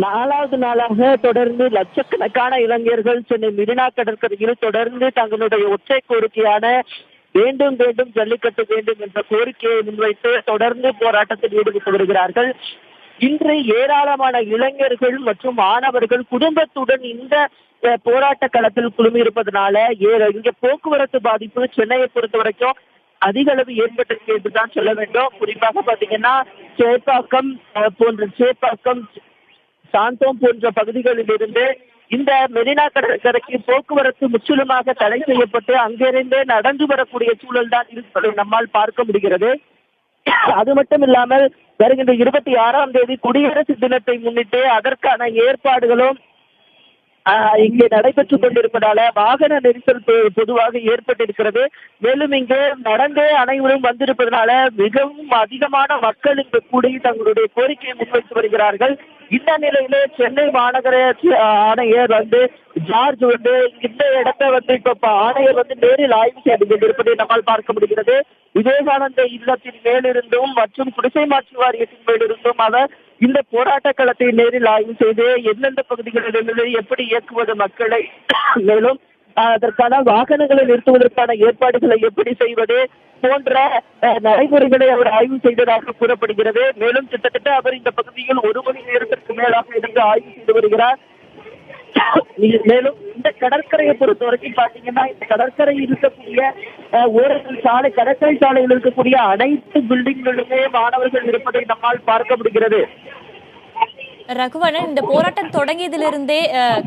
4வது நாளாக தொடர்ந்து லட்சக்கணக்கான இளைஞர்கள் சென்னை மெரினா கடற்கரையில் தொடர்ந்து தங்களுடைய ஒற்றை கோரிக்கையான வேண்டும் வேண்டும் ஜல்லிக்கட்டு வேண்டும் என்ற கோரிக்கையை முன்வைத்து தொடர்ந்து போராட்டத்தில் ஈடுபட்டு வருகிறார்கள். இன்று ஏராளமான இளைஞர்கள் மற்றும் மாணவர்கள் குடும்பத்துடன் இந்த போராட்ட களத்தில் குழுமியிருப்பதனால இங்க போக்குவரத்து பாதிப்பு சென்னையை பொறுத்த வரைக்கும் அதிக அளவு ஏற்பட்டிருக்கு என்றுதான் சொல்ல வேண்டும். குறிப்பாக பாத்தீங்கன்னா சேப்பாக்கம் சாந்தோம் போன்ற பகுதிகளில் இருந்து இந்த மெரினா கடற்கரைக்கு போக்குவரத்து முற்றிலுமாக தடை செய்யப்பட்டு அங்கிருந்தே நடந்து வரக்கூடிய சூழல் தான் இருப்பதை நம்மால் பார்க்க முடிகிறது. அது மட்டும் இல்லாமல் வருகின்ற 26ஆம் தேதி குடியரசு தினத்தை முன்னிட்டு அதற்கான ஏற்பாடுகளும் இங்கே நடைபெற்றுக் கொண்டிருப்பதால வாகன நெரிசல் பொதுவாக ஏற்பட்டிருக்கிறது. மேலும் இங்கு நடந்தே அனைவரும் வந்திருப்பதனால மிகவும் அதிகமான மக்கள் இங்கு கூடி தங்களுடைய கோரிக்கையை முன்வைத்து வருகிறார்கள். இந்த நிலையிலே சென்னை மாநகராட்சி ஆணையர் ஜார்ஜ் இந்த இடத்தை இப்ப ஆணையர் நேரில் ஆய்வு செய்து கொண்டிருப்பதை நம்மால் பார்க்க முடிகிறது. விவேகானந்த இல்லத்தின் மேலிருந்தும் மற்றும் குடிசை மாற்று வாரியத்தின் மேலிருந்தும் அவர் இந்த போராட்ட களத்தை நேரில் ஆய்வு செய்து எந்தெந்த பகுதிகளிலிருந்து எப்படி இயக்குவது மக்களை, மேலும் அதற்கான வாகனங்களை நிறுத்துவதற்கான ஏற்பாடுகளை எப்படி செய்வது போன்ற நடைமுறைகளை அவர் ஆய்வு செய்ததாக கூறப்படுகிறது. மேலும் கிட்டத்தட்ட அவர் இந்த பகுதியில் 1 மணி நேரத்திற்கு மேலாக இருந்து ஆய்வு செய்து வருகிறார். மேலும் இந்த கடற்கரையை பொறுத்த வரைக்கும் பாத்தீங்கன்னா இந்த கடற்கரையில் இருக்கக்கூடிய கடற்கரை சாலையில் இருக்கக்கூடிய அனைத்து பில்டிங்களுமே மாணவர்கள் இருப்பதை நம்மால் பார்க்க முடிகிறது. ரகுவணன், இந்த போராட்டம் தொடங்கியதிலிருந்தே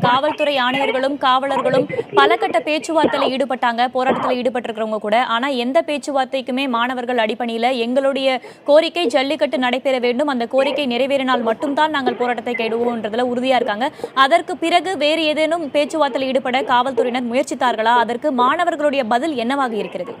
காவல்துறை ஆணையர்களும் காவலர்களும் பல கட்ட பேச்சுவார்த்தையில் ஈடுபட்டாங்க, போராட்டத்தில் ஈடுபட்டிருக்கிறவங்க கூட. ஆனா எந்த பேச்சுவார்த்தைக்குமே மாணவர்கள் அடிப்பணியில. எங்களுடைய கோரிக்கை ஜல்லிக்கட்டு நடைபெற வேண்டும், அந்த கோரிக்கை நிறைவேறினால் மட்டும்தான் நாங்கள் போராட்டத்தை கைவிடுவோம்ன்றதுல உறுதியா இருக்காங்க. அதற்கு பிறகு வேறு ஏதேனும் பேச்சுவார்த்தையில் ஈடுபட காவல்துறையினர் முயற்சித்தார்களா? அதற்கு மாணவர்களுடைய பதில் என்னவாக இருக்கிறது?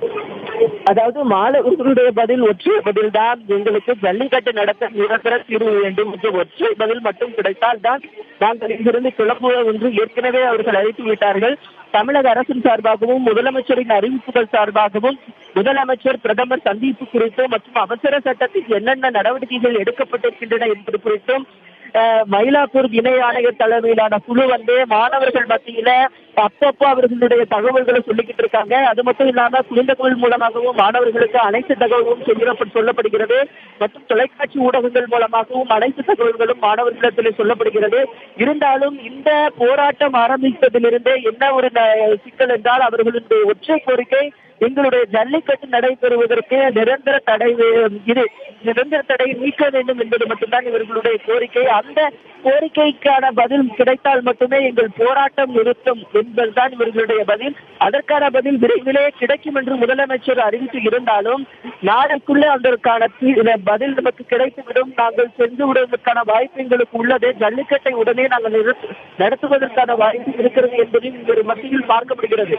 அதாவது மாணவர்களுடைய பதில் ஒற்றை பதில் தான், எங்களுக்கு ஜல்லிக்கட்டு நடத்த நிரந்தர தீர்வு வேண்டும் என்று ஒற்றை பதில் மட்டும் கிடைத்தால் தான் நாங்கள் இங்கிருந்து கிளம்புவோம் என்று ஏற்கனவே அவர்கள் அறிவித்து விட்டார்கள். தமிழக அரசின் சார்பாகவும் முதலமைச்சரின் அறிவிப்புகள் சார்பாகவும் முதலமைச்சர் பிரதமர் சந்திப்பு குறித்தும் மற்றும் அவசர சட்டத்தில் என்னென்ன நடவடிக்கைகள் எடுக்கப்பட்டிருக்கின்றன என்பது குறித்தும் மயிலாப்பூர் இணை ஆணையர் தலைமையிலான குழு மாணவர்கள் மத்தியில அப்பப்போ அவர்களுடைய தகவல்களை சொல்லிக்கிட்டு இருக்காங்க. அது மட்டும் இல்லாம குழந்தைகள் மூலமாகவும் மாணவர்களுக்கு அனைத்து தகவலும் சொல்லப்படுகிறது மற்றும் தொலைக்காட்சி ஊடகங்கள் மூலமாகவும் அனைத்து தகவல்களும் மாணவர்களிடத்திலே சொல்லப்படுகிறது. இருந்தாலும் இந்த போராட்டம் ஆரம்பித்ததிலிருந்தே என்ன ஒரு சிக்கல் என்றால் அவர்களுடைய ஒற்றை கோரிக்கை எங்களுடைய ஜல்லிக்கட்டு நடைபெறுவதற்கு நிரந்தர தடை நீக்க வேண்டும் என்பது மட்டும்தான் இவர்களுடைய கோரிக்கை. அந்த கோரிக்கைக்கான பதில் கிடைத்தால் மட்டுமே எங்கள் போராட்டம் நிறுத்தும் என்பதுதான் இவர்களுடைய பதில். அதற்கான பதில் விரைவிலே கிடைக்கும் என்று முதலமைச்சர் அறிவித்து இருந்தாலும் நாளைக்குள்ளே அதற்கான பதில் நமக்கு கிடைத்துவிடும், நாங்கள் சென்று விடுவதற்கான வாய்ப்பு எங்களுக்கு உள்ளது, ஜல்லிக்கட்டை உடனே நாங்கள் நடத்துவதற்கான வாய்ப்பு இருக்கிறது என்பதையும் இவர் மத்தியில் பார்க்கப்படுகிறது.